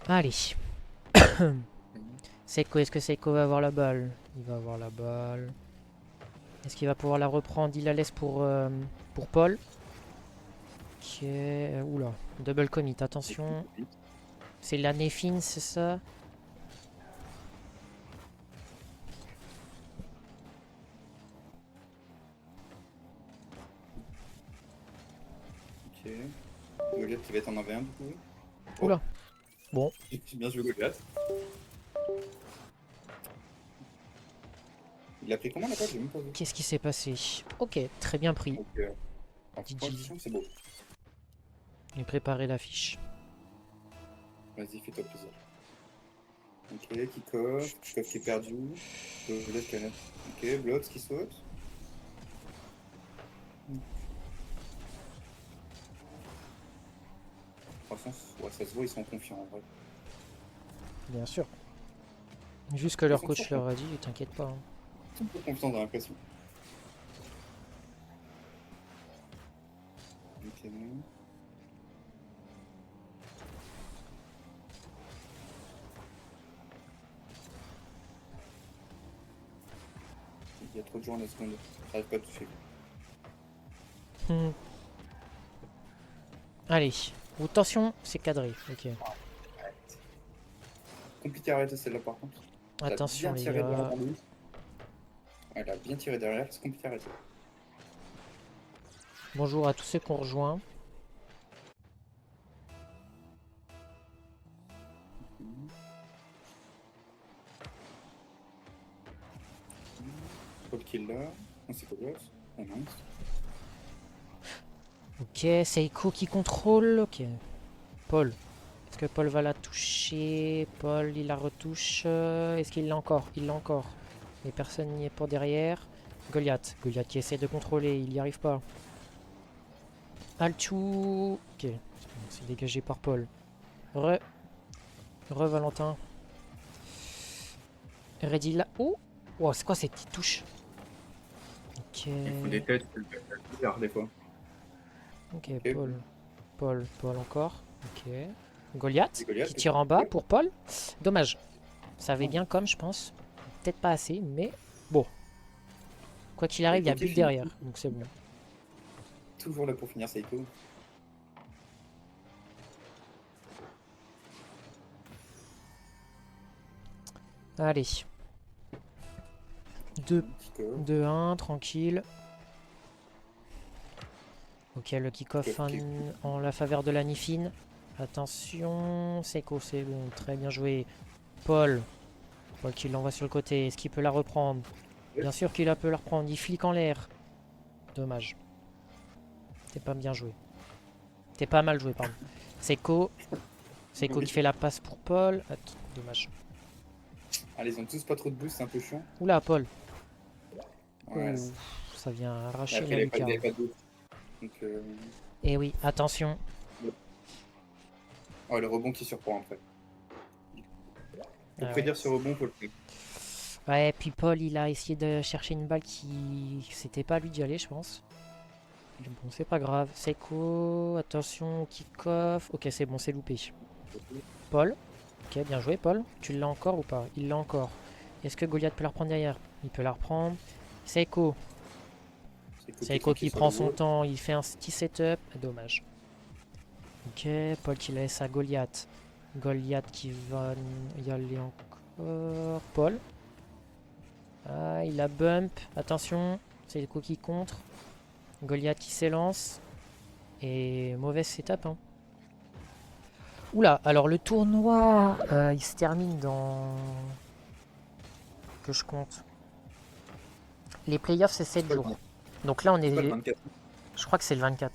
Allez. Seiko, est-ce que Seiko va avoir la balle? Il va avoir la balle. Est-ce qu'il va pouvoir la reprendre? Il la laisse pour Paul. Ok. Oula. Double commit, attention. C'est la Néfine, c'est ça? Ok. Goliath qui va être en 1v1 du coup. Oh, Oula. Bon. bien joué Goliath. Il a pris comment la balle? J'ai même pas vu. Qu'est-ce qui s'est passé? Ok, très bien pris. Donc, en GG. position, c'est beau. J'ai préparé l'affiche. Vas-y, fais-toi plaisir. Ok, kick-off qui est perdu. Goliath qui a... Ok, Blocks qui saute. Franchement, ouais, ça se voit, ils sont confiants en vrai. Bien sûr. Juste que Ils leur sont coach toujours leur a dit, t'inquiète pas. Hein. confiants dans l'impression. Ok. Il y a trop de gens en la seconde. J'arrive pas à toucher. Hmm. Allez. Attention, c'est cadré. Ok. Compliqué à arrêter celle-là par contre. Elle a Attention bien les tiré gars. derrière lui. Elle a bien tiré derrière, c'est compliqué à arrêter. Bonjour à tous ceux qu'on rejoint. Paul qui est là. On sait pas quoi. On lance. Ok, Seiko qui contrôle. Ok. Paul. Est-ce que Paul va la toucher? Paul, il la retouche. Est-ce qu'il l'a encore? Il l'a encore. Mais personne n'y est pour derrière. Goliath. Goliath qui essaie de contrôler. Il n'y arrive pas. Alchou. Ok. C'est dégagé par Paul. Re. Valentin. Ready là. Oh! Wow, c'est quoi cette petite touche? Ok. Il faut des têtes, il faut le faire des fois. Ok, Ok, Paul. bon. Paul encore. Ok. Goliath C'est Goliath. qui tire en bas Ouais. pour Paul. Dommage. Ça avait Non. bien comme, je pense. Peut-être pas assez, mais bon. Quoi qu'il arrive, il y a Seiko qui but finit. derrière, donc c'est bon. Toujours là pour finir Seiko. Allez. 2, Kick-off. 2-1, tranquille. Ok, le kick-off en la faveur de la Nifine. Attention, Seiko, c'est bon, très bien joué. Paul. Paul qui l'envoie sur le côté. Est-ce qu'il peut la reprendre? Bien sûr qu'il peut la reprendre. Il flique en l'air. Dommage. T'es pas bien joué. T'es pas mal joué, pardon. Seiko. Seiko qui fait la passe pour Paul. Attends, dommage. Allez, ils ont tous pas trop de boost, c'est un peu chiant. Oula, Paul. Ouais. Ouh, ça vient Et arracher après, la il lucarne. avait pas de boost. Donc, Et oui, attention. oh, le rebond qui surprend après. Pour Ah ouais. prédire ce rebond, faut le faire. Ouais, puis Paul, il a essayé de chercher une balle qui... C'était pas à lui d'y aller, je pense. Bon, c'est pas grave. Seiko, attention, kick-off. Ok, c'est bon, c'est loupé. Paul. Ok, bien joué, Paul. Tu l'as encore ou pas? Il l'a encore. Est-ce que Goliath peut la reprendre derrière? Il peut la reprendre. Seiko. Seiko qui prend son temps. Il fait un petit setup. Dommage. Ok, Paul qui laisse à Goliath. Goliath qui va y aller encore. Paul. Ah, il a bump. Attention, c'est le coup qui contre. Goliath qui s'élance. Et mauvaise setup. Hein. Oula, alors le tournoi, il se termine dans... Que je compte. Les playoffs, c'est 7 jours. Donc là, on C'est pas le est... 24. Je crois que c'est le 24.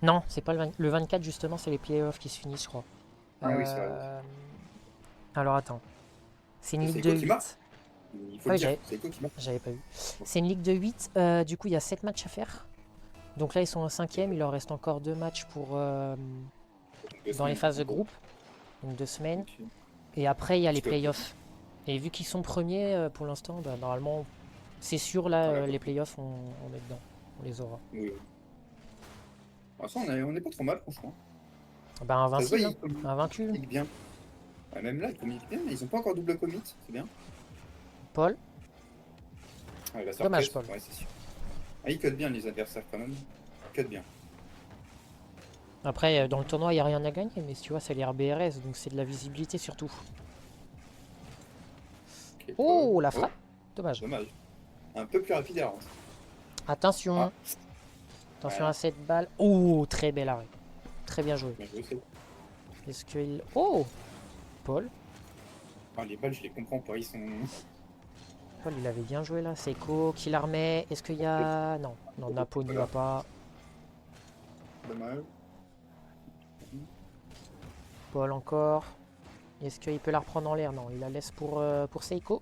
Non, c'est pas le 24, justement, c'est les playoffs qui se finissent, je crois. Ah oui, c'est vrai. Alors attends. C'est une C'est ligue de Seiko qui marque. 8. Il faut Ah le oui, dire, c'est Seiko qui marque. j'avais pas vu. C'est une ligue de 8. Du coup, il y a 7 matchs à faire. Donc là, ils sont en 5ème. Il leur reste encore 2 matchs pour dans les phases de groupe. Donc 2 semaines. Okay. Et après, il y a les playoffs. Et vu qu'ils sont premiers pour l'instant, bah, normalement, c'est sûr, là, les playoffs, on est dedans. On les aura. Oui. Ah, ça, on est pas trop mal, franchement. Bah, Ça se voit, invincible, hein. il Invaincu. communique bien. Ouais, même là, ils communiquent bien, mais ils ont pas encore double commit, c'est bien. Paul. Ah, il va se faire Dommage, presse, Paul. ouais, c'est sûr. Ah, ils codent bien les adversaires quand même. Ils codent bien. Après, dans le tournoi, il n'y a rien à gagner, mais tu vois, c'est les RBRS, donc c'est de la visibilité surtout. Ok, Paul. Oh, la Oh, frappe. Dommage. dommage. Un peu plus rapide Errant. Attention. Ah, Attention à voilà. cette balle. Oh, très bel arrêt. Très bien joué. Bien joué, c'est. Est-ce qu'il... Oh, Paul. Ah, les balles, je les comprends pas, ils sont. Paul, il avait bien joué là. Seiko qui la remet. Est-ce qu'il y a... Non, non, Napo n'y va Voilà, pas. dommage. Paul encore. Est-ce qu'il peut la reprendre en l'air? Non, il la laisse pour Seiko.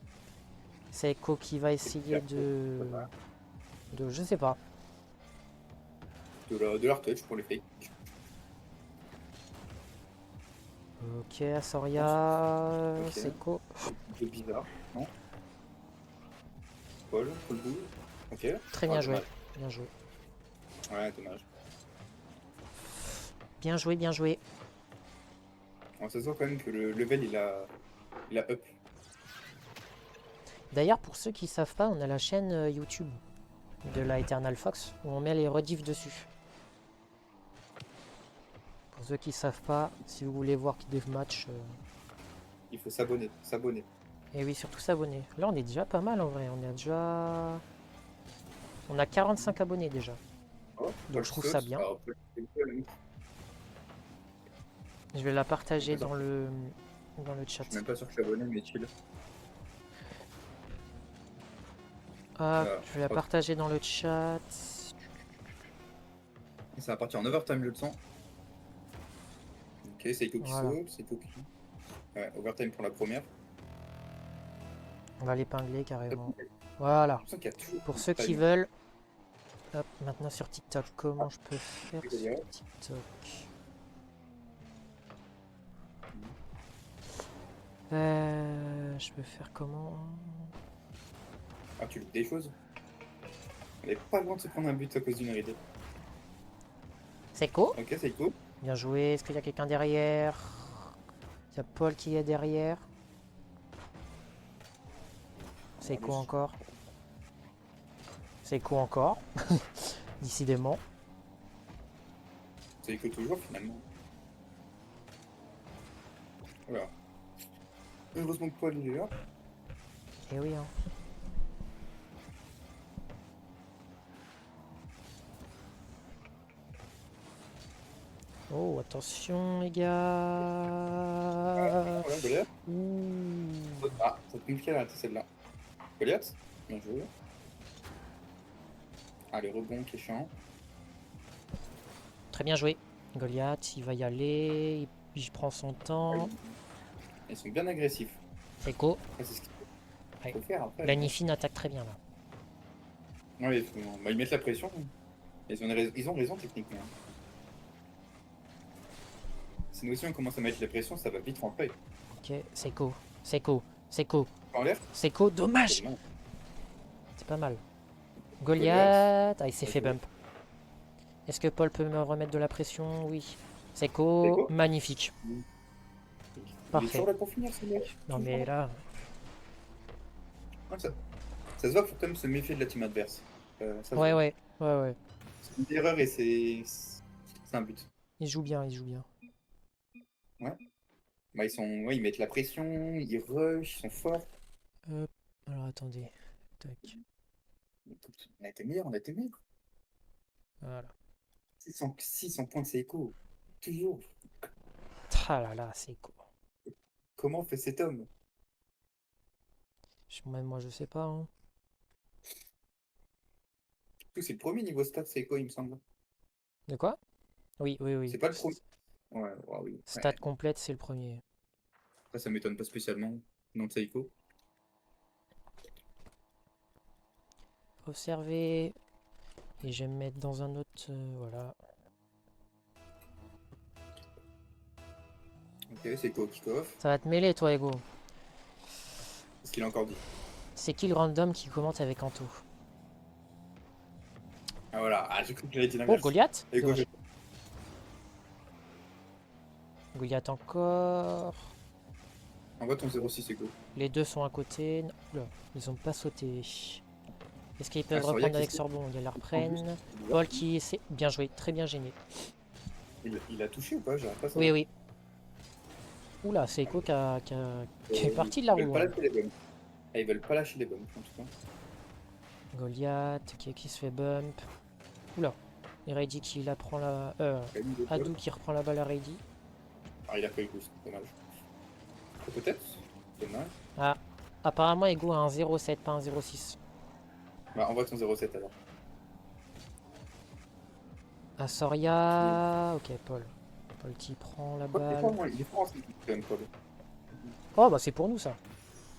Seiko qui va essayer de... Je sais pas. De la retouch pour les fakes. Ok, Soria, Ok. Seiko. C'est bizarre, non? Paul, full boule. Ok. Très Ah, bien joué. dommage. Bien joué. Ouais, dommage. Bien joué, bien joué. On se sent quand même que le level il a up. D'ailleurs, pour ceux qui savent pas, on a la chaîne YouTube de la Eternal Fox où on met les rediffs dessus. Pour ceux qui savent pas, si vous voulez voir des matchs, Il faut s'abonner, s'abonner. et oui, surtout s'abonner. Là, on est déjà pas mal en vrai. On a déjà, on a 45 abonnés déjà. Oh, Donc Paul je qui trouve ça saute. bien. Alors, Paul, Je vais la je suis partager même pas sûr- dans le chat. je suis même pas sûr que je suis abonné, mais chill. Ah, Voilà. je vais la partager dans le chat. Ça va partir en overtime, je le sens. Ok, Seiko qui Voilà. saute, Seiko qui. Ouais, overtime pour la première. On va l'épingler carrément. Je Voilà. sens qu'il y a toujours Pour un ceux qui timing. veulent. Hop, maintenant sur TikTok, comment je peux faire C'est sur génial. TikTok? Mhm. Je peux faire comment? Ah, tu loupes des choses. On est pas loin de se prendre un but à cause d'une RD. Seiko, Ok, Seiko. bien joué. Est-ce qu'il y a quelqu'un derrière? Il y a Paul qui est derrière. Seiko Allez. encore. Seiko encore. Décidément. Seiko toujours finalement. Voilà. Heureusement que Paul il est là. Eh oui, hein. Oh, attention les gars. Voilà, Goliath. Ouh. Ah, ça te compliqué à rater celle-là. Goliath, bien joué. Ah, le rebond qui est chiant. Très bien joué. Goliath, il va y aller. Il prend son temps. Ils sont bien agressifs. Seiko. Après, c'est ce qu'il Ouais. faut faire après. Lanifin attaque très bien là. Ouais, bah, ils mettent la pression. Ils ont raison techniquement. Si nous aussi on commence à mettre la pression, ça va vite rentrer. Ok, Seiko. Seiko. Seiko. En l'air, Seiko, dommage. c'est bon. C'est pas mal. Goliath. Goliath. Ah, il s'est Bien fait joué. bump. Est-ce que Paul peut me remettre de la pression? Oui. C'est Seiko, quoi? magnifique. Il est Parfait. toujours là pour finir ce mec. Non Toujours mais là, Ouais, ça se voit qu'il faut quand même se méfier de la team adverse. Ça se ouais, voit. ouais, ouais, ouais. C'est une erreur et c'est un but. Il joue bien, il joue bien. Ouais. Bah, ouais, ils mettent la pression, ils rush, ils sont forts. Hop. Alors attendez. Tac. On a été meilleurs, on a été meilleurs. Voilà. 600 points de Seiko. Toujours. Ah là là, Seiko. Comment fait cet homme? Même moi, je sais pas. Hein. C'est le premier niveau stat Seiko, il me semble. De quoi? Oui, oui, oui. C'est pas le premier. Ouais, ouais, oui. Stat Ouais. complète, c'est le premier. Ça m'étonne pas spécialement. Non, de Seiko. Observer. Et je vais me mettre dans un autre. Voilà. Ok, Seiko kick-off. Ça va te mêler, toi, Ego. Qu'est-ce qu'il a encore dit? C'est qui le random qui commente avec Anto? Ah voilà, ah, j'ai cru que j'allais dire Oh, l'inverse. Goliath? Ego, Dommage. Goliath encore. Envoie ton 06 Ego. Les deux sont à côté. Non, oula, ils ont pas sauté. Est-ce qu'ils peuvent Soria reprendre qui avec se- Sorbon? Ils la En plus, reprennent. Paul qui essaie. Bien joué, très bien gêné. il a touché ou pas? J'arrive pas à Oui, savoir. oui. Oula, c'est Echo qui est parti de la Ils veulent roue. pas Hein. lâcher les bombes. Ah, ils veulent pas lâcher les bombes, en tout cas. Goliath qui se fait bump. Oula. Et Reidi qui la prend la. Camille de Hadou Paul. qui reprend la balle à Reidi. Ah, il a pas eu le boost, dommage. Peut-être? Dommage. Ah, apparemment Ego a un 0,7, pas un 0,6. Bah, envoie ton 07 alors. Ah, Soria. Ok, Paul. Paul qui prend la balle. Il est fort en cette équipe, quand même, Paul. Oh, bah c'est pour nous ça.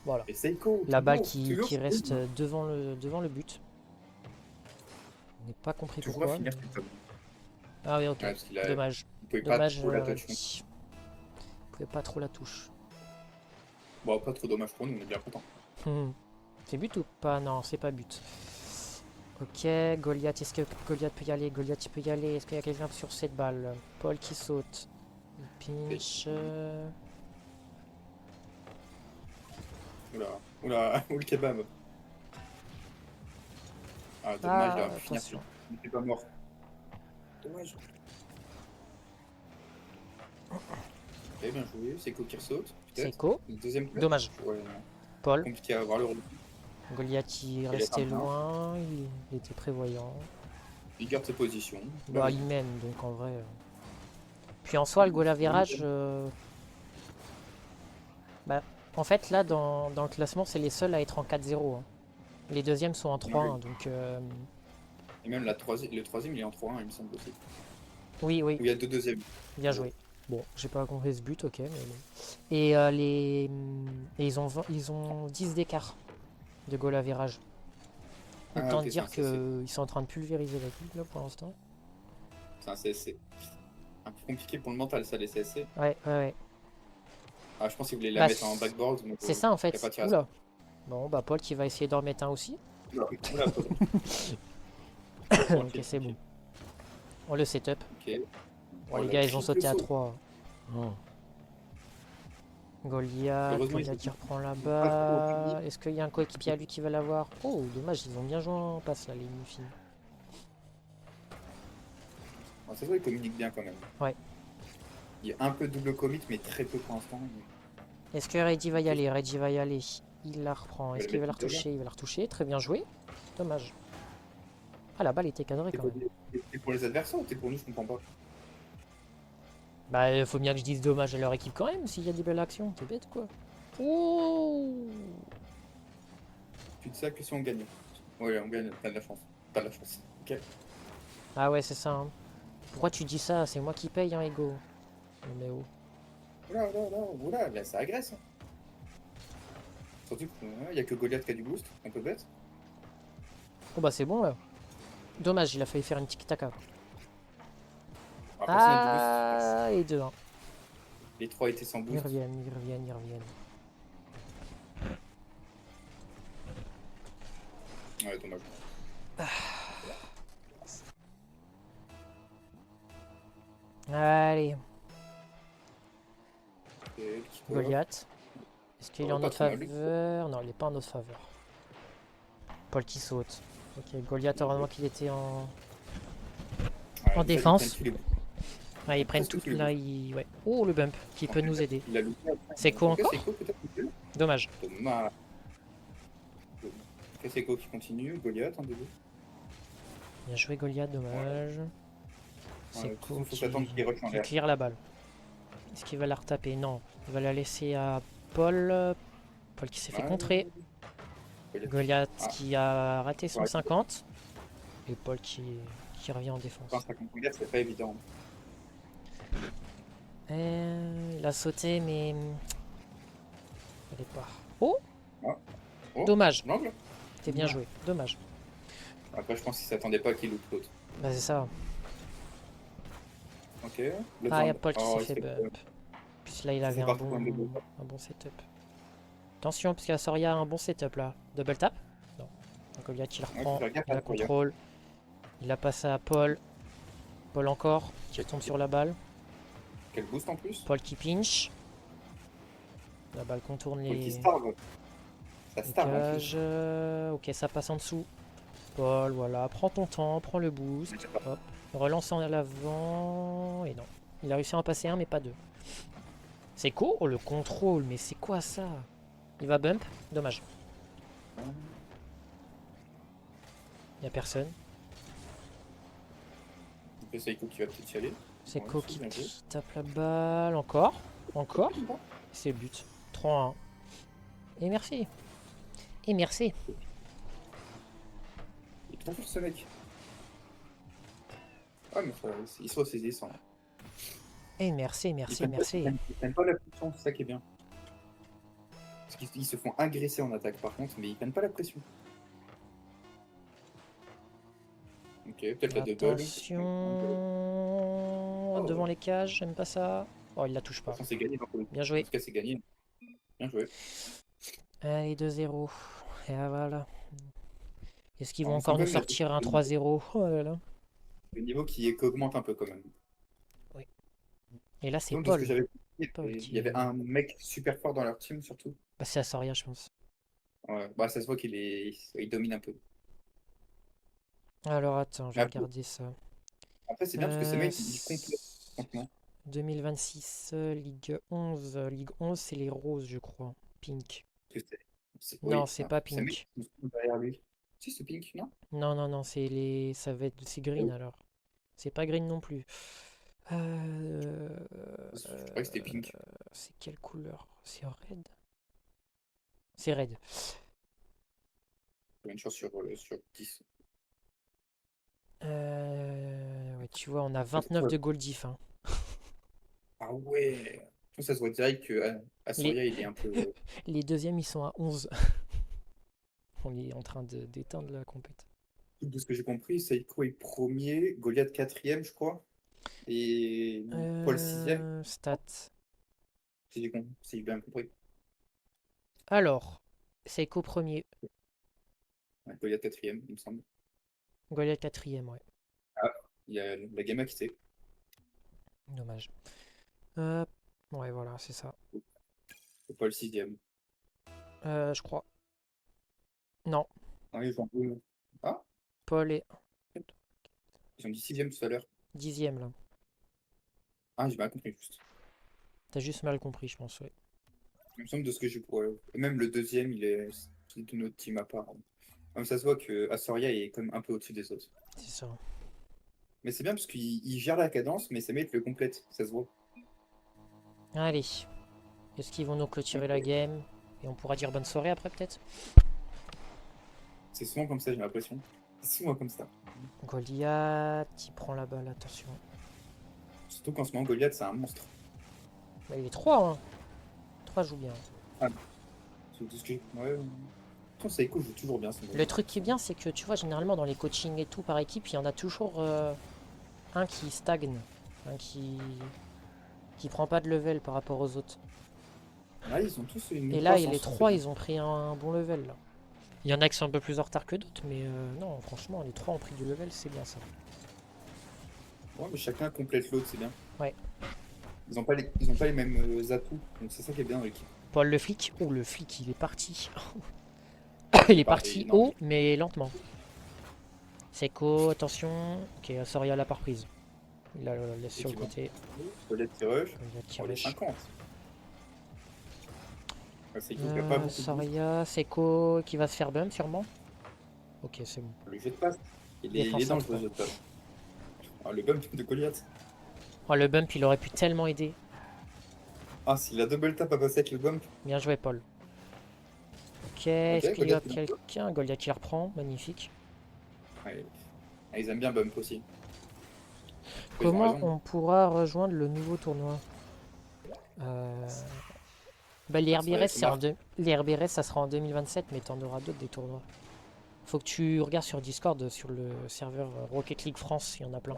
Voilà. Et Seiko, La balle toujours, qui reste devant le but. On n'est pas compris toujours à pourquoi. finir mais- cette table. Ah oui, ok. Ouais, parce qu'il a... Dommage. il pouvait Dommage. pas trop la touch. Reidi. Vous pouvez pas trop la touche. Bon, pas trop dommage pour nous, on est bien content. C'est but ou pas? Non, c'est pas but. Ok, Goliath, est-ce que Goliath peut y aller? Goliath il peut y aller. Est-ce qu'il y a quelqu'un sur cette balle? Paul qui saute. Il pinch. Oula, oula, ou le kebab. Ah, dommage, il Ah, aurait pu finir. attention. Il n'était pas mort. Dommage. Ok, bien joué. Seiko qui ressaute. C'est Peut-être. Echo. Le deuxième place. Dommage. Ouais, non. Paul. Compliqué à avoir le rôle. Goliath il est restait sympa. loin. Il était prévoyant. Il garde ses positions. Bah, il mène donc en vrai. Puis en soi, le goal à virage. Bah, en fait, là dans le classement, c'est les seuls à être en 4-0. Hein. Les deuxièmes sont en 3-1. Donc. Et même le troisième, il est en 3-1, il me semble aussi. Oui, oui. Où il y a deux deuxièmes. Bien joué. Bon, j'ai pas compris ce but, ok, mais bon. Et, et ils ont 10 d'écart de goal à virage. Ah, Autant ok, dire c'est un CC. qu'ils sont en train de pulvériser la coupe là pour l'instant. C'est un CSC. Un peu compliqué pour le mental, ça, les CSC. Ouais, ouais, ouais. Ah, je pense qu'ils voulaient la Bah, mettre en backboard. Donc, c'est ça en y a fait. pas de tirage. Oula. Bon, bah Paul qui va essayer d'en remettre un aussi. Oula, oula, Paul. Ok, c'est bon. On le setup. Ok. Bon, Oh, les la gars, ils ont triple sauté à saut. 3. Goliath, Heureusement, Goliath ils qui ont- reprend la pas trop balle. Est-ce qu'il y a un coéquipier à lui qui va l'avoir? Oh, dommage, ils ont bien joué en passe là, les Muffins. Bon, c'est vrai, ils communiquent bien quand même. Ouais. Il y a un peu de double commit, mais très peu pour l'instant. Est-ce que Reggie va y aller? Reggie va y aller. Il la reprend. Est-ce le qu'il va la mettre derrière. retoucher? Il va la retoucher. Très bien joué. Dommage. Ah, la balle était cadrée quand même. T'es pour les adversaires ou t'es pour nous, je comprends pas. Bah, il faut bien que je dise dommage à leur équipe quand même s'il y a des belles actions. T'es bête quoi. Oh! Tu dis ça que si on gagne. Ouais, on gagne, t'as de la chance. T'as de la chance. Ok. Ah ouais, c'est ça. Hein. Pourquoi tu dis ça? C'est moi qui paye, hein, Ego. Mais oh. Oula, oula, oula, oula, là, ça agresse. Hein. Surtout qu'il n'y a que Goliath qui a du boost, un peu bête. Oh bah c'est bon là. Dommage, il a failli faire une tic-tac. Alors, personne n'a du Ah, et 2-1. boost. Les trois étaient sans Ils boost. reviennent, ils reviennent, ils reviennent. Ouais, dommage. Allez, Et qui court. Goliath. Est-ce qu'il est Oh, en pas notre trop mal. faveur? Non, il est pas en notre faveur. Paul qui saute. Ok, Goliath, heureusement qu'il était en... Ouais, en ça, défense. ils prennent tous les boosts. Ah, ils prennent Presque tout tous les là. Ouais. Oh, le bump qui peut nous aider. Il a loupé après. Seiko Ok, encore? Seiko, peut-être qu'il peut. Dommage. Dommage. Ok, Seiko qui continue. Goliath en début. Bien joué Goliath, dommage. C'est Ouais, cool faut s'attendre qu'il rush en qui l'air. clear la balle. Est-ce qu'il va la retaper? Non. Il va la laisser à Paul. Paul qui s'est fait Ouais. contrer. Goliath Ah. qui a raté son Ouais. 50. Et Paul qui revient en défense. Enfin, ça contre Goliath, c'est pas évident. Il a sauté, mais. Elle est pas. Oh! Oh. Dommage. Non, là. C'était bien joué. Dommage. Après, je pense qu'il s'attendait pas qu'il loupe l'autre. Bah, c'est ça. Ok. Le Ah, il y a temps- Paul qui Oh, s'est fait c'est- bump. Puis là, il C'est avait parti pour un double. un bon setup. Attention, parce que Soria a un bon setup là. Double tap? Non. Donc Goliath, il Ouais, reprend. faut faire gaffe Il à la Soria. contrôle. Il a passé à Paul. Paul encore, qui retombe sur la balle. Quel boost en plus? Paul qui pinch. La balle contourne Faut qu'il les starve. Ça starve en plus. cages. Ok, ça passe en dessous. Paul, voilà. Prends ton temps, prends le boost. Hop. Relance en l'avant. Et non. Il a réussi à en passer un, mais pas deux. C'est court, le contrôle. Mais c'est quoi ça? Il va bump. Dommage. Il n'y a personne. C'est Seiko qui va peut-être y aller. C'est Ouais, Ko qui bien joué. tape la balle. Encore. Encore. C'est le but. 3-1. Et merci. Et merci. Il est trop fort ce mec. Ah, mais il se ressaisit sans. Et merci, merci, Ils merci. prennent pas la pression, c'est ça qui est bien. Parce qu'ils se font agresser en attaque par contre, mais ils prennent pas la pression. Ok, peut-être la double. Attention. Oh. Devant les cages, j'aime pas ça. Oh, il la touche De pas. toute façon, c'est gagné. Bien En joué. tout cas, c'est gagné. Bien joué. Allez, 2-0. Et voilà. Est-ce qu'ils vont On encore sent nous quand même sortir un 3-0? Oh là là. le niveau qui augmente un peu quand même. Et là, c'est Donc, de ce que Paul. j'avais compris, Paul il y avait un mec super fort dans leur team surtout. Bah, c'est Asoria, je pense. Ouais, bah, ça se voit il domine un peu. Alors, attends, je Mais vais regarder ça. après, c'est bien parce que ces mecs, ils complètent, franchement. 2026, Ligue 11. Ligue 11, c'est les roses, je crois. Pink. Parce que Non, oui, c'est pas ces mecs, pink. ils sont derrière lui. Si, c'est Pink, non? Non, non, non, c'est les... ça va être... C'est green, alors. C'est pas green non plus. Je croyais que c'était Pink. C'est quelle couleur? C'est red? C'est red. Une chance sur 10. Ouais, tu vois, on a 29 de goal diff, hein. Ah ouais. Ça se voit direct que Asoria, il est un peu. Les deuxièmes, ils sont à 11. On est en train d'éteindre la compète. De ce que j'ai compris, Seiko est premier, Goliath quatrième, je crois. Et Paul sixième, Stats. si j'ai bien compris. Alors, Seiko premier, Ouais, Goliath quatrième, il me semble. Goliath quatrième, ouais. Ah, il y a la Gamma qui sait. Dommage. Ouais, voilà, c'est ça. Et Paul sixième. Je crois. Non, Ah, ils ont... Ah, Paul est ils ont dit sixième tout à l'heure. 10e, là. Ah, j'ai bien compris juste. T'as juste mal compris, je pense, ouais. Il me semble de ce que j'ai pour. Et même le deuxième, c'est une autre team à part. Comme ça se voit que Asoria est quand même un peu au-dessus des autres. C'est ça. Mais c'est bien parce qu'il gère la cadence, mais ses mates le complètent, ça se voit. Allez. Est-ce qu'ils vont nous clôturer la game? Et on pourra dire bonne soirée après, peut-être? C'est souvent comme ça, j'ai l'impression. C'est souvent comme ça. Goliath, il prend la balle, attention. Surtout qu'en ce moment, Goliath, c'est un monstre. Bah, il est 3, hein. 3 joue bien. C'est tout ce que. Ouais. Ton Seiko joue toujours bien. Le truc qui est bien, c'est que tu vois, généralement dans les coachings et tout par équipe, il y en a toujours un qui stagne, un qui prend pas de level par rapport aux autres. Là, ils ont tous une. Et là, croissance, les en fait. 3, ils ont pris un bon level là. Il y en a qui sont un peu plus en retard que d'autres, mais non, franchement, les 3 ont pris du level, c'est bien ça. Ouais, mais chacun complète l'autre, c'est bien. Ouais. Ils ont pas les mêmes atouts, donc c'est ça qui est bien dans l'équipe. Paul le flic, oh le flic, il est parti. Il est parti non. haut, mais lentement. Seiko, attention. Ok, Soria l'a pas reprise. Il la laisse sur le côté. Goliath qui rush. Goliath qui Oh, les rush. 50. Ouais, Seiko qui a pas beaucoup de boost. Soria, Seiko qui va se faire bump sûrement. Ok, c'est bon. Le jeu de passe. Il est Défense dans le centrale. jeu de passe. Ah, le bump de Goliath. Oh, le bump, il aurait pu tellement aider. Ah, si la double tap a passé avec le bump. Bien joué, Paul. Ok, est-ce qu'il y a Goliath, il quelqu'un? Goliath qui la reprend, magnifique. Ouais. Ah, ils aiment bien bump aussi. Ils ont Comment raison. on pourra rejoindre le nouveau tournoi? Bah, les Ça serait RBRS, smart. les RBRS, ça sera en 2027, mais t'en auras d'autres des tournois. Faut que tu regardes sur Discord, sur le serveur Rocket League France, il y en a plein.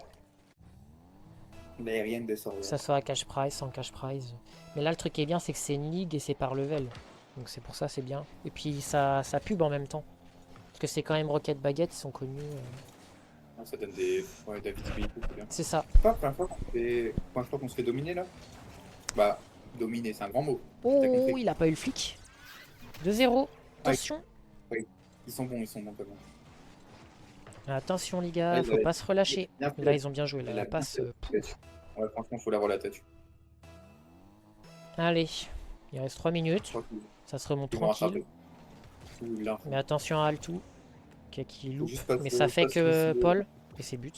L'aérienne des Que sorts. ça soit à cash prize, sans cash prize. Mais là, le truc qui est bien, c'est que c'est une ligue et c'est par level. Donc c'est pour ça, c'est bien. Et puis ça pub en même temps. Parce que c'est quand même Rocket Baguette, ils sont connus. Ça donne des. Ouais, de la visibilité, c'est bien. C'est ça. Pas la première fois qu'on se fait dominer là. Bah, Dominer, c'est un grand mot. T'as Oh, compris. il a pas eu le flic. 2-0. Ah, Attention. ils sont bons quand même. Attention les Là, gars, faut pas se il a relâcher. bien fait Là, ils ont bien joué. il Là, a la bien passe. fait là-dessus. Ouais, franchement, faut l'avoir la tête. Allez, il reste 3 Je minutes. crois qu'ils Ça se remonte ils vont tranquille. rattraper. Ouh, là, Mais attention à Altou, qui faut loupe. juste pas Mais ça pas fait se laisser. que Paul. Et ses buts.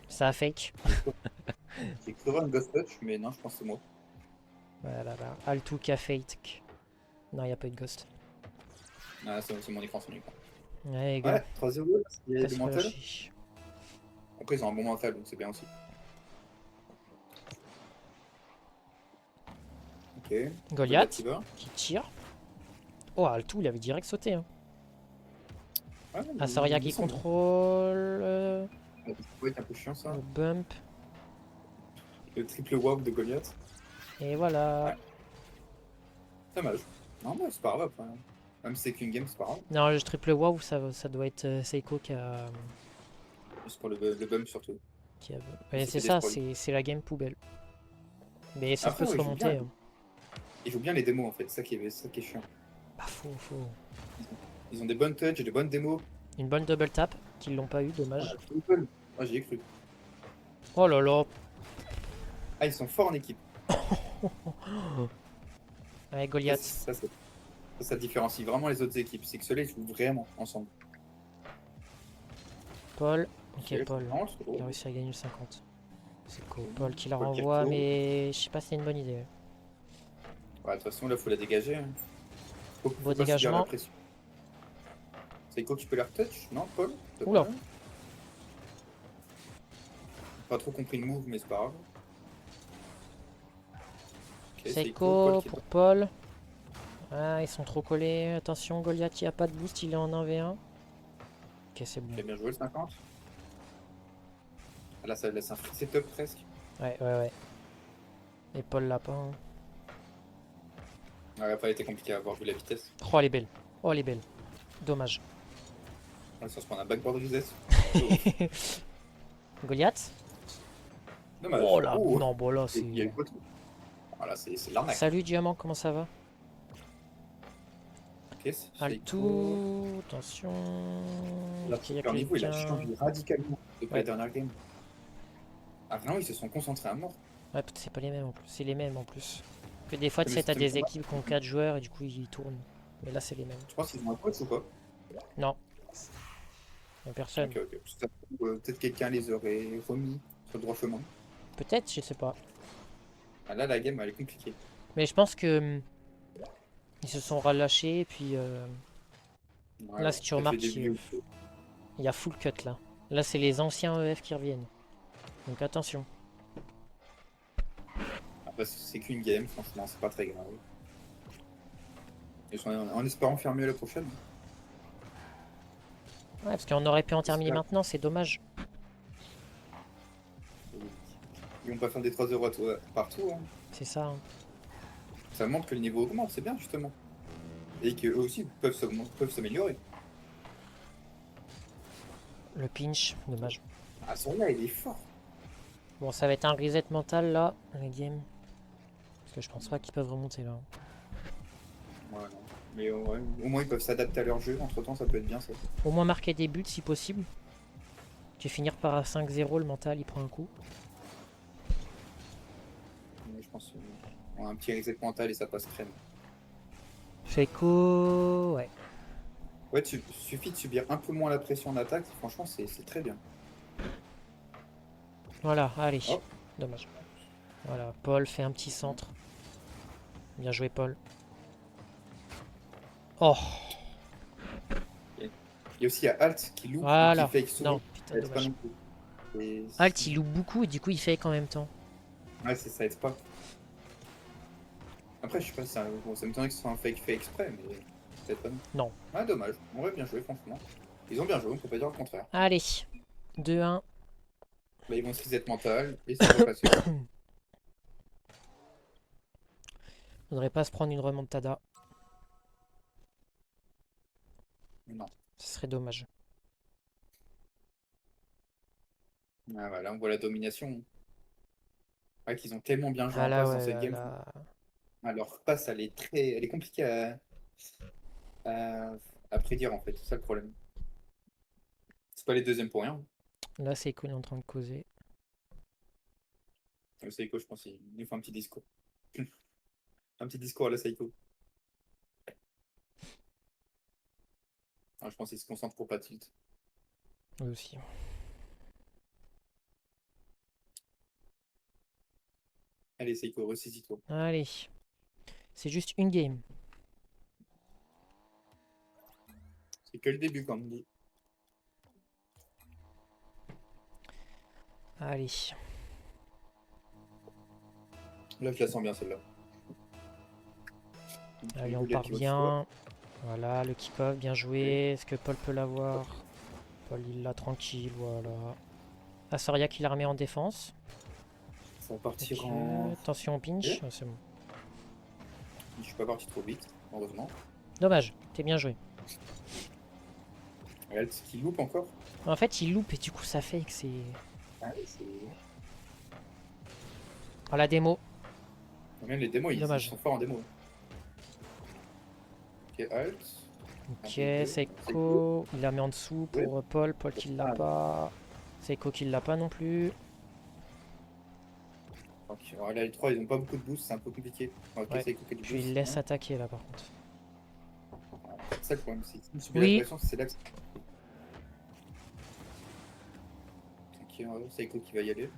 Ça a fake. J'ai cru voir une ghost touch, mais non, je pense que c'est moi. Voilà, là. Altou qui a fake. Non, il n'y a pas eu de ghost. Ah, c'est mon écran, c'est mon écran. Ouais, les gars, Ouais, 3-0, il y a pas du se mental. relâcher. Après, ils ont un bon mental, donc c'est bien aussi. Ok. Goliath il va. qui tire. Oh, Altou, il avait direct sauté. Hein. Ouais, Asaria qui ils sont bons. contrôle Ça peut être un peu chiant, ça. le bump. Le triple wow de Goliath. Et voilà. Ouais. Dommage. Non, mais c'est pas grave après. Même si c'est qu'une game, c'est pas grave. Non, le triple wow, ça doit être Seiko Juste pour le bump surtout. qui a... Il Ouais, s'est c'est fait ça, destroy. c'est la game poubelle. Mais ça Après, peut se ouais, remonter. Hein. il joue bien les démos en fait, ça qui est chiant. Bah, faut. Ils ont des bonnes touches et des bonnes démos. Une bonne double tap, qu'ils l'ont pas eu, Ah, dommage. triple. Moi j'y ai cru. Oh là là. Ah, ils sont forts en équipe. Allez, Ça, Goliath. ça différencie vraiment les autres équipes. C'est que ceux-là ils jouent vraiment ensemble. Paul. Ok, Ok, Paul. non, c'est Il a drôle. réussi à gagner le 50. C'est cool. Paul qui la Paul qui renvoie, retourne. mais je sais pas si c'est une bonne idée. Ouais, de toute façon, là, faut la dégager. Hein. Faut Beau pas subir la dégagement. pression. C'est quoi qui peut la retouch? Non, Paul? Oula. Pas trop compris le move, mais c'est pas grave. Ok, Seiko qui est pour Paul. Ah, ils sont trop collés. Attention, Goliath, il a pas de boost, il est en 1v1. Ok, c'est bon. qui a bien joué le 50. Ah, là, ça laisse un free setup presque. Ouais. Et Paul l'a pas. Hein. Ouais, après, il était compliqué à avoir vu la vitesse. Oh, elle est belle. Oh, elle est belle. Dommage. Ouais, ça se prend un backboard vitesse. Goliath. Dommage. Oh là, Oh, non, bon là, il y a eu c'est... quoi tout? Voilà, c'est l'arnaque. Salut Diamant, comment ça va? Ok, c'est cool. Altou, attention. Est-ce qu'il y a Leur niveau, il a quelqu'un? changé radicalement depuis Ouais. la dernière game. Ah, vraiment, ils se sont concentrés à mort. Ouais, c'est pas les mêmes en plus. C'est les mêmes en plus. Que des fois, tu Mais sais, t'as c'est des pas- équipes qui ont 4 joueurs et du coup, ils tournent. Mais là, c'est les mêmes. Tu penses qu'ils ont un coach ou pas? Non, y a personne. Ok, ok. Parce que peut-être quelqu'un les aurait remis sur le droit chemin. Peut-être, je sais pas. Ah, là, la game, elle est compliquée. Mais je pense que ils se sont relâchés et puis Ouais, là, si tu ça fait remarques, des vieux. il y a full cut là. Là, c'est les anciens EF qui reviennent. Donc attention. Après, c'est qu'une game, franchement, c'est pas très grave. Ils sont en espérant faire mieux la prochaine. Ouais, parce qu'on aurait pu en terminer J'espère. maintenant, c'est dommage. Ils vont pas faire des 3 € partout. Hein. C'est ça. Hein. Ça montre que le niveau augmente, c'est bien justement. Et qu'eux aussi peuvent s'améliorer. Le pinch, dommage. Ah, celui-là, il est fort. Bon, ça va être un reset mental là, les games. Parce que je pense pas qu'ils peuvent remonter là. Ouais, non. Mais ouais, au moins, ils peuvent s'adapter à leur jeu. Entre temps, ça peut être bien ça. Au moins marquer des buts si possible. Tu finir par à 5-0, le mental il prend un coup. Ouais, je pense un petit reset mental et ça passe crème. Feiko, ouais. Ouais, suffit de subir un peu moins la pression en attaque. Franchement, c'est très bien. Voilà, allez. Hop. Dommage. Voilà, Paul fait un petit centre. Bien joué, Paul. Oh, Il y a aussi Alt qui loupe, voilà. qui fake souvent. Non, putain, Ça aide pas dommage. non plus. Alt, il loupe beaucoup et du coup, il fake en même temps. Ouais, ça aide pas. Après, je sais pas si bon, ça m'étonnerait que ce soit un fake fait exprès, mais peut-être pas non. Non. Ah, dommage. On aurait bien joué, franchement. Ils ont bien joué, on peut pas dire le contraire. Allez, 2-1. Là, ils vont se reset mental et ça va passer. Faudrait pas se prendre une remontada. Non. Ce serait dommage. Ah, voilà, on voit la domination. Ouais, qu'ils ont tellement bien joué Ah en là, passe dans ouais, cette là, game. là. Ah, leur passe, elle est compliquée à, à prédire en fait. C'est ça le problème. C'est pas les deuxièmes pour rien. Là, Seiko est en train de causer. Le Seiko, je pense, il nous fait un petit discours. Un petit discours à la Seiko. Ah, je pense qu'il se concentre pour pas tilt. Lui aussi. Allez, Seiko, ressaisis-toi. Allez. C'est juste une game. C'est que le début, comme on dit. Allez. Là, je la sens bien, celle-là. Allez, on Goliath part qui va soi. bien. Voilà, le kick-off, bien joué. Est-ce que Paul peut l'avoir? Paul, il l'a tranquille, voilà. Asoria qui la remet en défense. Ça va partir Ok, en. attention au pinch. Ok. Ah, c'est bon. Je suis pas parti trop vite, heureusement. Dommage, t'es bien joué. Regarde ce qu'il loupe encore. En fait, il loupe et du coup, ça fait que c'est... Ah oui, c'est. Ah, la démo, Même les démos, ils dommage. sont forts en démo. Ok, alt. Un Ok, peu deux. Seiko. Seiko, il la met en dessous Ouais. pour Paul. Paul qui l'a Ah, pas. Seiko qui l'a pas non plus. ok. Alors là, les trois, ils ont pas beaucoup de boost, c'est un peu compliqué. Ok, Ouais, Seiko qui a du je lui boost. laisse Hein. attaquer là par contre. C'est ça le problème, c'est que subit la Oui, pression, c'est là que. Ok, Seiko qui va y aller.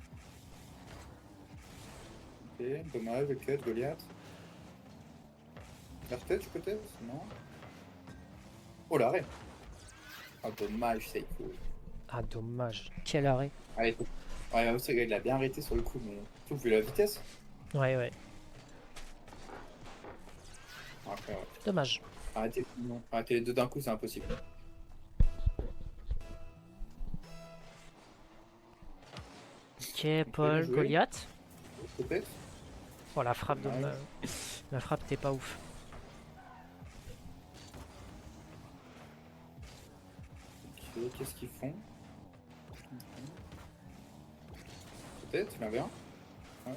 Ok, dommage, le cut, Goliath. La tête peut-être? Non. Oh l'arrêt! Ah dommage, Seiko. ah dommage. Quel arrêt. Allez, ouais, c'est vrai, il a bien arrêté sur le coup, mais tu vu la vitesse? Ouais, ouais, Après, ouais. dommage. Arrêtez, non. Arrêtez les deux d'un coup, c'est impossible. Ok, Ok, bien Paul, joué. Goliath. Peut-être? Oh, la frappe, Dommage. la frappe, t'es pas ouf. Ok, qu'est-ce qu'ils font? Peut-être, il y en avait un. Ouais.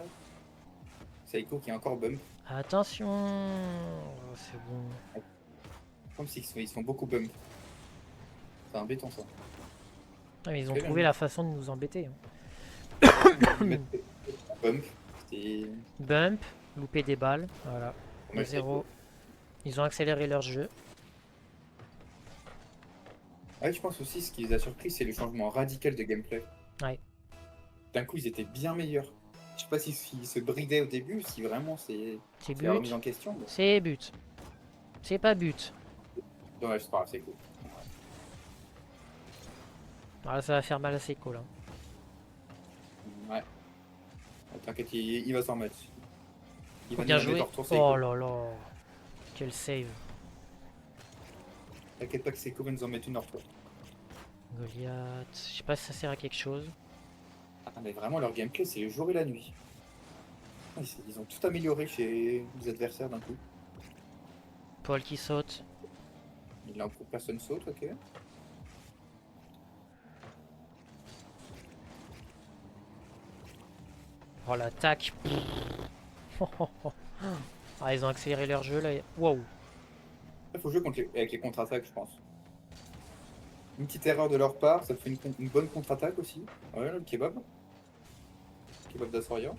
Seiko qui est encore bump. Attention. Oh, c'est bon. Comme s'ils ils sont beaucoup bump. C'est embêtant ça. Ah, mais ils ont Très bien trouvé joué. la façon de nous embêter, hein. Ils mettent bump. C'est Bump, louper des balles. Voilà. pour mettre 2-0. Seiko. Ils ont accéléré leur jeu. Ouais, je pense aussi ce qui les a surpris, c'est le changement radical de gameplay. Ouais. D'un coup, ils étaient bien meilleurs. Je sais pas s'ils se bridaient au début, si vraiment C'est c'est la remise but. en question. Mais... C'est but. C'est pas but. Dommage, c'est pas grave, c'est cool. Ah, ça va faire mal à Seiko là. Ouais. T'inquiète, il va s'en mettre. Il va nous Bien la mettre joué. en retour, Oh Seiko. là là. Quel save. T'inquiète pas que Seiko va nous en mettre une en retour. Goliath. Je sais pas si ça sert à quelque chose. Ah, mais vraiment, leur gameplay, c'est le jour et la nuit. Ils ont tout amélioré chez les adversaires d'un coup. Paul qui saute. Il a personne saute, ok. Oh l'attaque. Ah, ils ont accéléré leur jeu là. Wow. Il faut jouer avec les contre-attaques, je pense. Une petite erreur de leur part, ça te fait une bonne contre-attaque aussi. Ouais, le kebab. Kebab d'Asoria.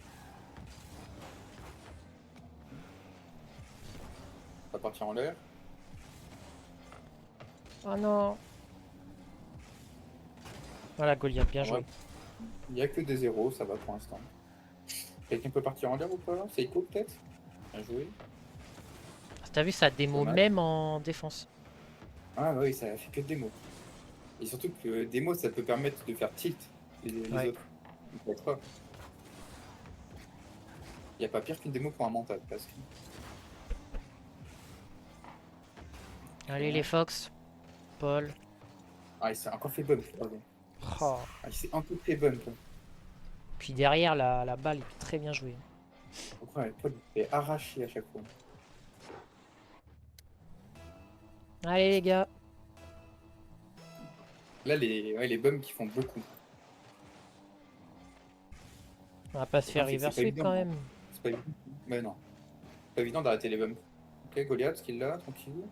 Ça va partir en l'air. Oh non. Voilà Goliath, bien En vrai, joué. il n'y a que des zéros, ça va pour l'instant. Quelqu'un peut partir en l'air ou pas là? Seiko peut-être? Bien joué. T'as vu sa démo Dommage. même en défense. Ah bah oui, ça a fait que de démo. Et surtout que démo, ça peut permettre de faire tilt les Ouais. autres. Donc, pas. Il n'y a pas pire qu'une démo pour un mental, parce que... Allez les Fox. Paul. Ah, il s'est encore fait bump, pardon. Oh. Ah, il s'est un peu fait bump. Puis derrière la balle est très bien jouée. Donc, ouais, Paul, il fait arracher à chaque fois. Allez les gars. Là, ouais, les bumps qui font beaucoup. On va pas se faire C'est que c'est reverse pas sweep quand évident. même. C'est pas évident. Mais non. C'est pas évident d'arrêter les bumps. Ok, Goliath, skill là, tranquille.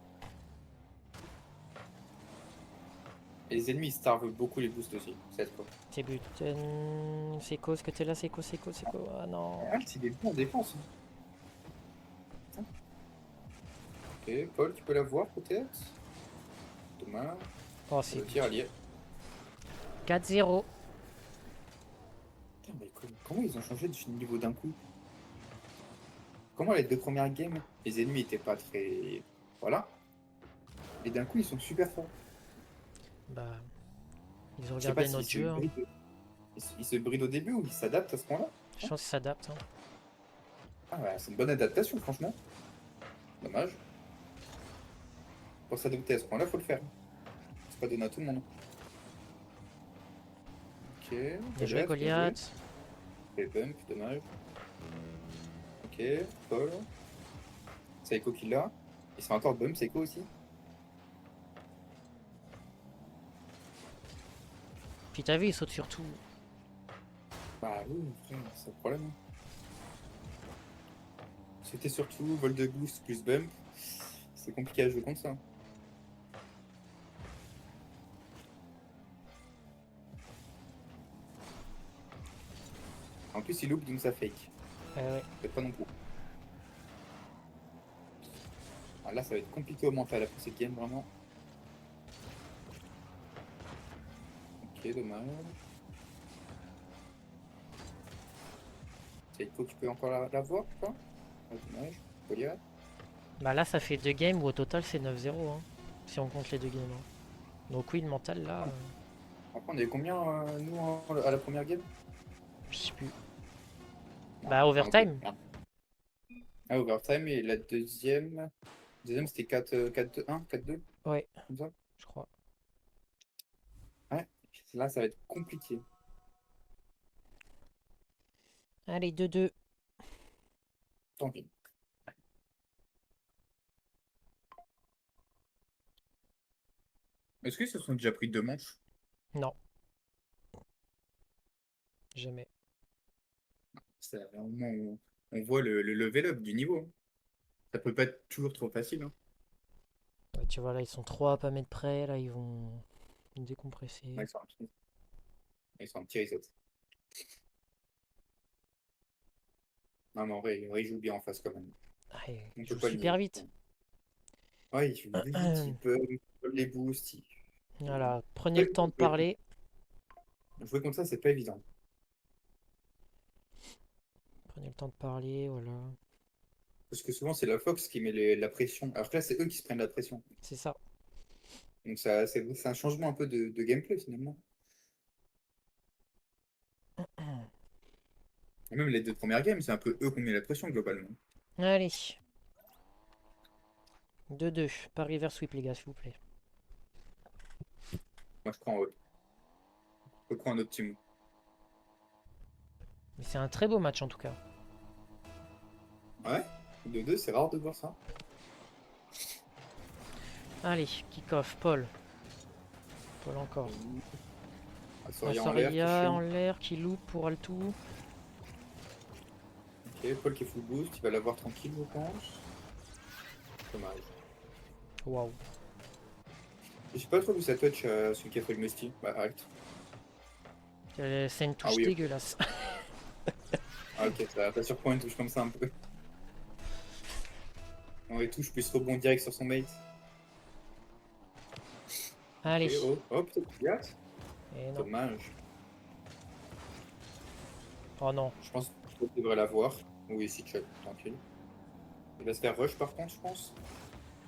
Et les ennemis ils starvent beaucoup les boosts aussi. C'est quoi. C'est button. C'est quoi ce que t'es là? C'est quoi? C'est quoi? C'est quoi? Ah non. Alt, il est bon en défense. Hein. Ok, Paul, tu peux la voir peut-être? Dommage. Oh, c'est Le tir allié. 4-0. Putain, mais comment ils ont changé de niveau d'un coup? Comment les deux premières games, les ennemis étaient pas très. Voilà. Et d'un coup, ils sont super forts. Bah, ils ont Je sais pas regardé s'ils notre se jeu, hein. brident. Ils se brident au début ou ils s'adaptent à ce point-là. Je pense qu'ils s'adaptent, hein. Ah ouais, c'est une bonne adaptation, franchement. Dommage. Pour s'adapter à ce point-là, faut le faire. C'est pas donné à tout le monde. Ok. Bien joué, Bien joué. Goliath. Et bump, dommage. Ok, Paul. Seiko qui l'a. Il se fait encore bump, Seiko aussi. Puis t'as vu, il saute sur tout. Bah oui, frère, c'est le problème. C'était surtout vol de boost plus bump. C'est compliqué à jouer contre ça. En plus, il loupe donc ça fake. Ouais. Peut-être pas non plus. Ah, là, ça va être compliqué au mental après cette game, vraiment. Ok, dommage. Seiko, tu peux encore la voir ou pas? Ah, dommage. Goliath. Bah là, ça fait 2 games où au total c'est 9-0, hein. Si on compte les 2 games, hein. Donc oui, le mental là, Après, on avait combien, nous, à la première game? je sais plus. Non, Bah, pas non plus. overtime. Non. Ah, overtime, et la deuxième. Deuxième, c'était 4-1, 4-2, Ouais, comme ça. je crois. Ouais, là, ça va être compliqué. Allez, 2-2. Tant pis. Est-ce qu'ils se sont déjà pris 2 manches? Non, jamais. C'est vraiment, on voit le level up du niveau, hein. Ça peut pas être toujours trop facile, hein. Ouais, tu vois, là, ils sont 3 à pas mettre près. Là, ils vont décompresser. Ouais, ils sont un petit reset. Non, mais en vrai, il joue bien en face quand même. Ah, ils On peut jouent pas le super nier. vite. Ouais, il joue vite, il peut les boosts. Voilà, prenez le Ouais, temps de parler. jouer comme ça, c'est pas évident. Prenez le temps de parler, voilà. Parce que souvent, c'est la Fox qui met la pression. Alors que là, c'est eux qui se prennent la pression. C'est ça. Donc, c'est un changement un peu de gameplay finalement. Et même les 2 premières games, c'est un peu eux qui ont mis la pression globalement. Allez. 2-2. Pas river sweep, les gars, s'il vous plaît. Moi, je prends un autre team. Mais c'est un très beau match en tout cas. Ouais, 2-2, c'est rare de voir ça. Allez, kick-off, Paul. Paul encore. Soria en l'air, qui est Soria en chiant. l'air qui loupe pour Altou. Ok, Paul qui est full boost, il va l'avoir tranquille, je pense. Dommage. Waouh. J'ai pas trop vu sa touch, celui qui a fait le Musty. Bah, arrête. C'est une Ah touche oui, ok. dégueulasse. Ah, ok, ça surprend une touche comme ça un peu. On les touche plus rebond direct sur son mate. Allez. Et oh, peut-être Goliath. Et non. Dommage. Oh non. Je pense que tu devrais l'avoir. Oui, si tu tranquille. Il va se faire rush par contre, je pense.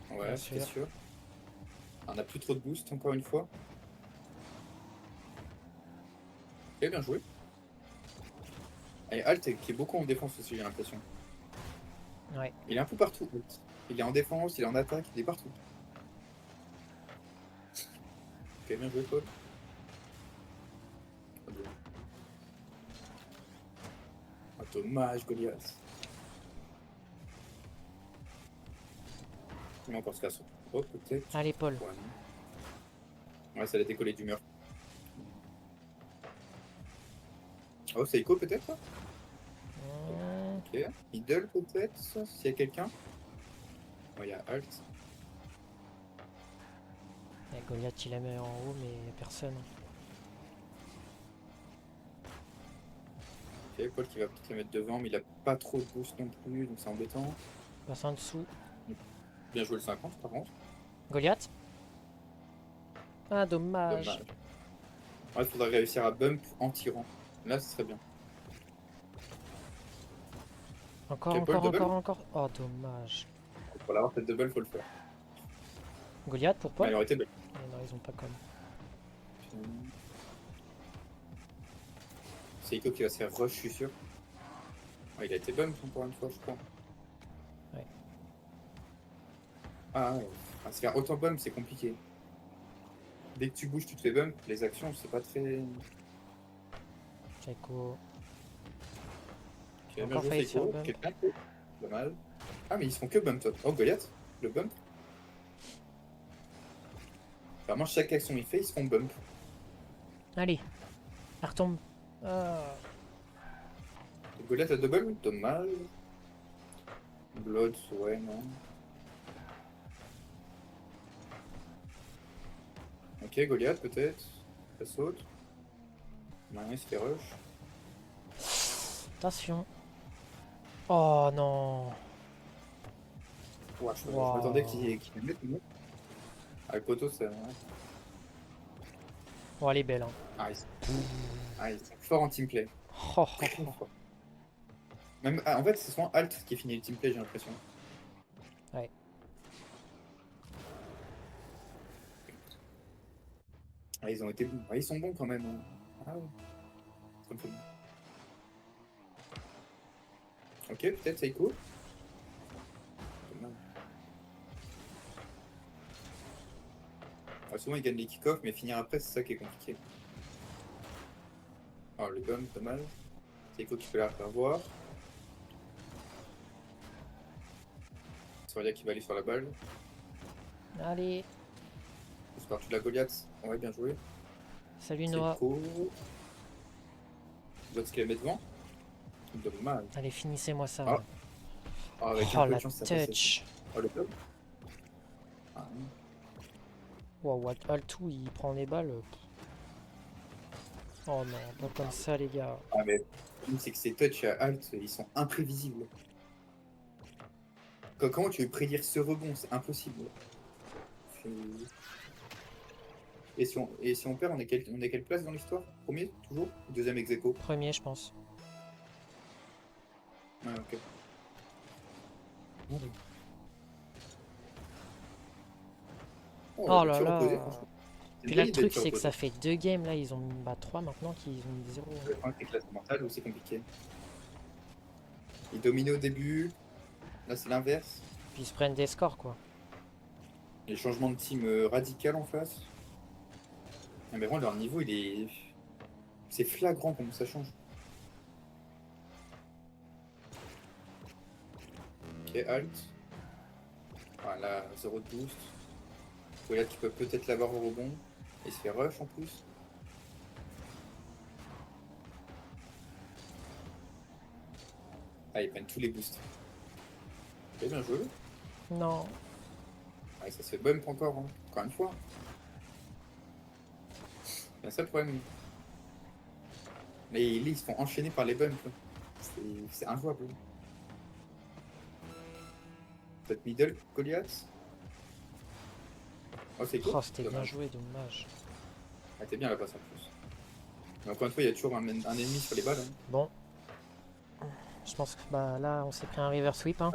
Bien Ouais, c'était sûr. sûr. On a plus trop de boost encore une fois. Ok, bien joué. Et Alt qui est beaucoup en défense aussi, j'ai l'impression. Ouais. Il est un peu partout, Alt. Il est en défense, il est en attaque, il est partout. Ok, bien joué, Paul. Ah, dommage, Goliath. Il va encore se faire son. Oh, peut-être. Allez, Paul. Ouais, non. Ouais, ça l'a décollé du mur. Oh, Seiko peut-être là. Ok. Middle peut-être, s'il y a quelqu'un. Oh, il y a Alt. Et Goliath il la met en haut mais y a personne. Ok, Paul qui va peut-être le mettre devant, mais il a pas trop de boost non plus, donc c'est embêtant. Passe en dessous. Bien joué le 50 par contre. Goliath. Ah dommage. Dommage. Ouais, il faudrait réussir à bump en tirant. Là, ce serait bien. Encore, Ok, Paul, encore, encore, double. encore. Oh dommage. Pour l'avoir fait double, faut le faire. Goliath pour Mais Paul. elle aurait été belle. Ah non ils ont pas comme. C'est Ico qui va se faire rush, je suis sûr. Ouais, il a été bump encore une fois, je crois. Ouais. Ah ouais. Ah, se faire autant bump, c'est compliqué. Dès que tu bouges, tu te fais bump. Les actions, c'est pas très. Seiko. Ok, bien Encore joué, failli se faire Seiko. bump. Quelqu'un. Pas mal. Ah, mais ils se font que bump, toi. Oh, Goliath, le bump. Vraiment, chaque action il fait, ils se font bump. Allez. Elle retombe. Ah. Goliath a double, dommage. Blood, ouais, non. Ok, Goliath peut-être. Ça saute. Non, il se fait rush. Attention. Oh non. Ouais, je m'attendais Waouh. qu'il le mette, mais. Ah, le poteau, ça. Ouais. Oh elle est belle hein. Ah, ils sont forts en teamplay. Oh, oh, Très oh. fort. Même, ah, en fait, c'est souvent Alt qui finit le teamplay, j'ai l'impression. Ouais. Ah, ils ont été bons. Ah, ils sont bons quand même, hein. Ah ouais. Ça me fait bien. Ok, peut-être Seiko. Dommage. Ah, souvent, ils gagnent les kick-offs, mais finir après, c'est ça qui est compliqué. Ah, le bump, dommage. Seiko qui peut la faire voir. Soria qui va aller sur la balle. Allez. J'espère que tu la Goliath. Ouais, bien joué. Salut Noah. Seiko. L'autre qui la met devant. Dommage. Allez finissez-moi ça. Ah, ah, avec un Oh peu de la chance, ça passait. touch. Oh, le bump. Ah, Wow, Altou il prend les balles. Oh non, pas comme ça les gars. ah, mais le problème, c'est que ces touchs à Alt, ils sont imprévisibles. Comment tu veux prédire ce rebond? C'est impossible. C'est- et si on perd, on est quelle place dans l'histoire? Premier, toujours? Deuxième ex aequo? Premier je pense. Ouais, ok. Oh, Oh le là tir là. opposé, franchement. C'est Puis une là bonne le idée de truc tir c'est que opposé. ça fait 2 games là, ils ont mis 3 maintenant qu'ils ont mis 0. Le point, c'est classement mental où c'est compliqué. Ils dominaient au début, là c'est l'inverse. Puis ils se prennent des scores quoi. Les changements de team radical en face. Ah, mais vraiment, leur niveau, il est. C'est flagrant comment ça change. Ok, Alt. Voilà, 0 de boost. Goliath qui peut peut-être l'avoir au rebond. Il se fait rush en plus. Ah, ils prennent tous les boosts. Ok, bien joué. Non. Ah, ça se fait bump encore, hein. Encore une fois. C'est ça le problème. Mais là, ils se font enchaîner par les bumps. C'est injouable. Peut-être middle, Goliath. Oh, c'est cool. Oh c'était bien Dommage. joué, dommage. Ah, t'es bien la passe en plus. Mais encore une fois, il y a toujours un ennemi sur les balles, hein. Bon. Je pense que bah là on s'est pris un river sweep hein.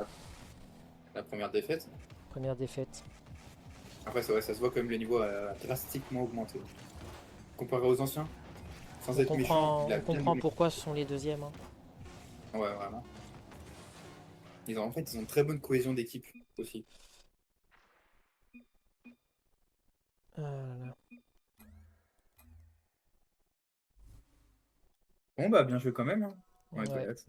La première défaite. Première défaite. Après, c'est vrai, ça se voit quand même le niveau a drastiquement augmenté. Comparé aux anciens, sans être méchant, il a On bien comprend augmenté. pourquoi ce sont les deuxièmes. Hein. Ouais, vraiment. En fait, ils ont une très bonne cohésion d'équipe aussi. Là. Bon, bah, bien joué quand même, hein. Ouais, Ouais. Goliath.